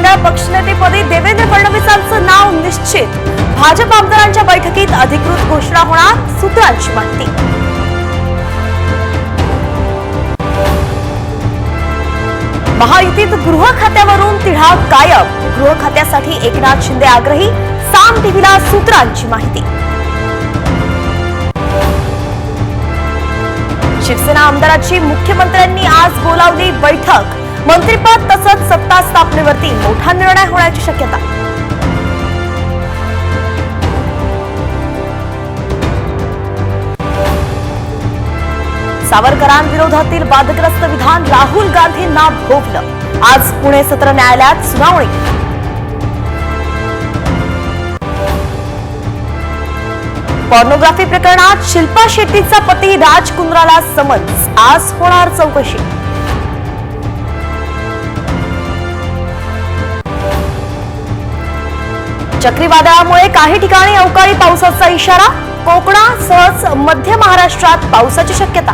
विधिमंडळ पक्षनेतेपदी देवेंद्र फडणवीसांचं नाव निश्चित। भाजप आमदारांच्या बैठकीत अधिकृत घोषणा होणार, सूत्रांची माहिती। महायुतीत गृह खात्यावरून तिढा कायम, गृह खात्यासाठी एकनाथ शिंदे आग्रही, साम टीव्हीला सूत्रांची माहिती। शिवसेना आमदारांची मुख्यमंत्र्यांनी आज बोलावली बैठक, मंत्रिपद तसंच सत्ता स्थापनेवरती मोठा निर्णय होण्याची शक्यता। सावरकरांविरोधातील वादग्रस्त विधान राहुल गांधींना भोवलं, आज पुणे सत्र न्यायालयात सुनावणी। पॉर्नोग्राफी प्रकरणात शिल्पा शेट्टीचा पती राज कुंद्राला समन्स, आज होणार चौकशी। चक्रीवादळामुळे काही ठिकाणी अवकाळी पावसाचा इशारा, कोकणासह मध्य महाराष्ट्रात पावसाची शक्यता।